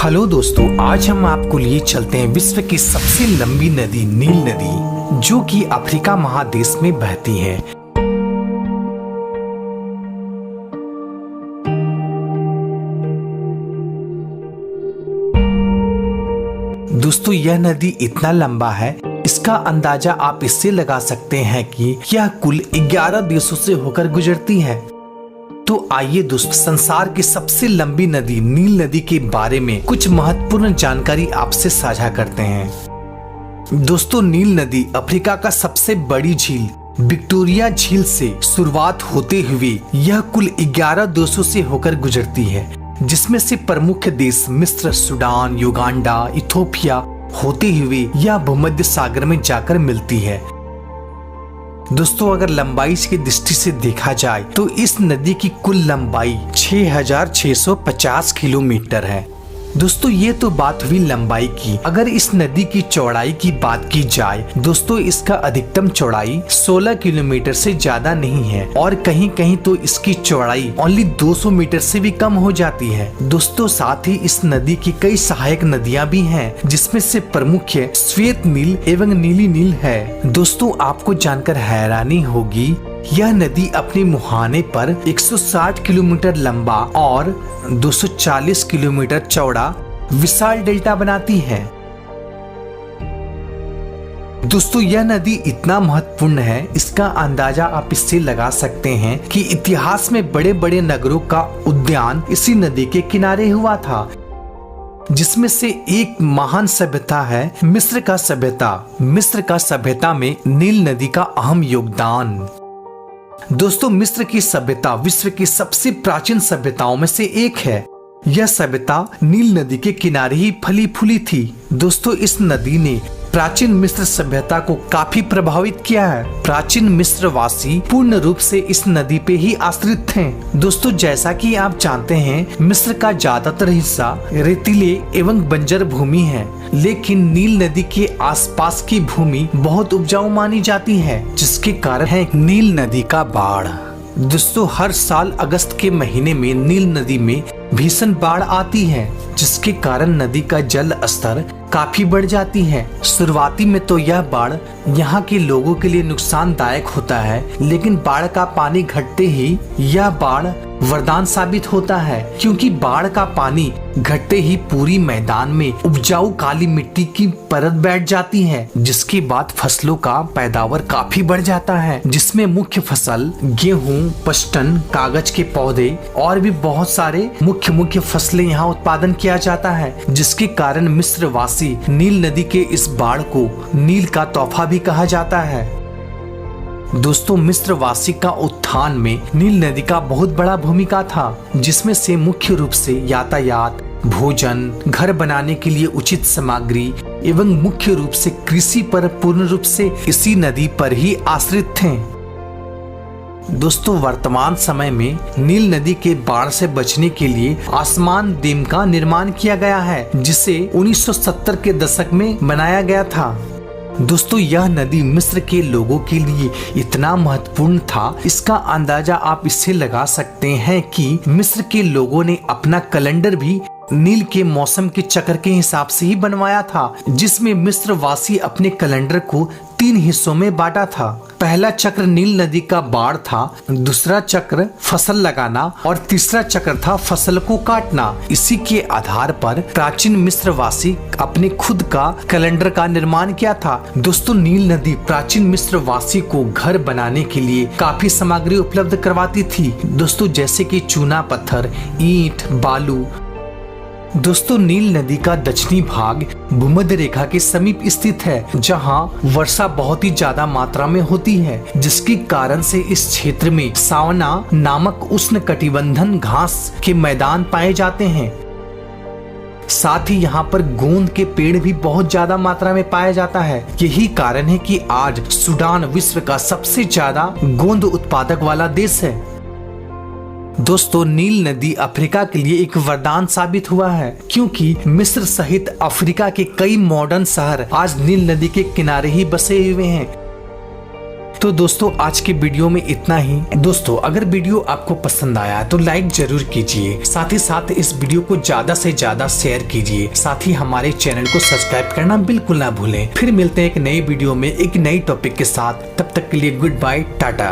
Hello दोस्तों, आज हम आपको लिए चलते हैं विश्व की सबसे लंबी नदी नील नदी, जो कि अफ्रीका महादेश में बहती है। दोस्तों, यह नदी इतना लंबा है, इसका अंदाजा आप इससे लगा सकते हैं कि यह कुल 11 देशों से होकर गुजरती है। तो आइए दोस्तों, संसार की सबसे लंबी नदी नील नदी के बारे में कुछ महत्वपूर्ण जानकारी आपसे साझा करते हैं। दोस्तों, नील नदी अफ्रीका का सबसे बड़ी झील विक्टोरिया झील से शुरुआत होते हुए यह कुल 11 देशों से होकर गुजरती है, जिसमें से प्रमुख देश मिस्र, सूडान, युगांडा, इथोपिया होते हुए यह भूमध्य सागर में जाकर मिलती है। दोस्तों, अगर लंबाई की दृष्टि से देखा जाए तो इस नदी की कुल लंबाई 6650 किलोमीटर है। दोस्तों, ये तो बात हुई लंबाई की। अगर इस नदी की चौड़ाई की बात की जाए दोस्तों, इसका अधिकतम चौड़ाई 16 किलोमीटर से ज्यादा नहीं है और कहीं कहीं तो इसकी चौड़ाई ओनली 200 मीटर से भी कम हो जाती है। दोस्तों, साथ ही इस नदी की कई सहायक नदियां भी हैं, जिसमें से प्रमुख श्वेत नील एवं नीली नील है। दोस्तों, आपको जानकर हैरानी होगी, यह नदी अपने मुहाने पर 160 किलोमीटर लंबा और 240 किलोमीटर चौड़ा विशाल डेल्टा बनाती है। दोस्तों, यह नदी इतना महत्वपूर्ण है, इसका अंदाजा आप इससे लगा सकते हैं कि इतिहास में बड़े बड़े नगरों का उद्यान इसी नदी के किनारे हुआ था, जिसमें से एक महान सभ्यता है मिस्र का सभ्यता। मिस्र का सभ्यता में नील नदी का अहम योगदान। दोस्तों, मिस्र की सभ्यता विश्व की सबसे प्राचीन सभ्यताओं में से एक है। यह सभ्यता नील नदी के किनारे ही फली फूली थी। दोस्तों, इस नदी ने प्राचीन मिस्र सभ्यता को काफी प्रभावित किया है। प्राचीन मिस्र वासी पूर्ण रूप से इस नदी पे ही आश्रित थे। दोस्तों, जैसा कि आप जानते हैं, मिस्र का ज्यादातर हिस्सा रेतीले एवं बंजर भूमि है, लेकिन नील नदी के आसपास की भूमि बहुत उपजाऊ मानी जाती है, जिसके कारण है नील नदी का बाढ़। दोस्तों, हर साल अगस्त के महीने में नील नदी में भीषण बाढ़ आती है, जिसके कारण नदी का जल स्तर काफी बढ़ जाती है। शुरुआती में तो यह बाढ़ यहाँ के लोगों के लिए नुकसानदायक होता है, लेकिन बाढ़ का पानी घटते ही यह बाढ़ वरदान साबित होता है, क्योंकि बाढ़ का पानी घटते ही पूरी मैदान में उपजाऊ काली मिट्टी की परत बैठ जाती है, जिसके बाद फसलों का पैदावार काफी बढ़ जाता है, जिसमें मुख्य फसल गेहूं, पश्तन, कागज के पौधे और भी बहुत सारे मुख्य फसलें यहाँ उत्पादन किया जाता है, जिसके कारण मिस्र वासी नील नदी के इस बाढ़ को नील का तोहफा भी कहा जाता है। दोस्तों, मिस्र वासी का उत्थान में नील नदी का बहुत बड़ा भूमिका था, जिसमें से मुख्य रूप से यातायात, भोजन, घर बनाने के लिए उचित सामग्री एवं मुख्य रूप से कृषि पर पूर्ण रूप से इसी नदी पर ही आश्रित थे। दोस्तों, वर्तमान समय में नील नदी के बाढ़ से बचने के लिए आसमान डैम का निर्माण किया गया है, जिसे 1970 के दशक में बनाया गया था। दोस्तों, यह नदी मिस्र के लोगों के लिए इतना महत्वपूर्ण था, इसका अंदाजा आप इससे लगा सकते हैं कि मिस्र के लोगों ने अपना कैलेंडर भी नील के मौसम के चक्र के हिसाब से ही बनवाया था, जिसमें मिस्र वासी अपने कैलेंडर को 3 हिस्सों में बांटा था। पहला चक्र नील नदी का बाढ़ था, दूसरा चक्र फसल लगाना और तीसरा चक्र था फसल को काटना। इसी के आधार पर प्राचीन मिस्र वासी अपने खुद का कैलेंडर का निर्माण किया था। दोस्तों, नील नदी प्राचीन मिस्र वासी को घर बनाने के लिए काफी सामग्री उपलब्ध करवाती थी। दोस्तों, जैसे कि चूना पत्थर, ईंट, बालू। दोस्तों, नील नदी का दक्षिणी भाग भूमध्य रेखा के समीप स्थित है, जहां वर्षा बहुत ही ज्यादा मात्रा में होती है, जिसके कारण से इस क्षेत्र में सावना नामक उष्णकटिबंधीय घास के मैदान पाए जाते हैं। साथ ही यहाँ पर गोंद के पेड़ भी बहुत ज्यादा मात्रा में पाया जाता है। यही कारण है कि आज सूडान विश्व का सबसे ज्यादा गोंद उत्पादक वाला देश है। दोस्तों, नील नदी अफ्रीका के लिए एक वरदान साबित हुआ है, क्योंकि मिस्र सहित अफ्रीका के कई मॉडर्न शहर आज नील नदी के किनारे ही बसे हुए हैं। तो दोस्तों आज के वीडियो में इतना ही। दोस्तों अगर वीडियो आपको पसंद आया तो लाइक जरूर कीजिए, साथ ही साथ इस वीडियो को ज्यादा से ज्यादा शेयर कीजिए, साथ ही हमारे चैनल को सब्सक्राइब करना बिल्कुल ना भूलें। फिर मिलते हैं एक नए वीडियो में एक नई टॉपिक के साथ, तब तक के लिए गुड बाय, टाटा।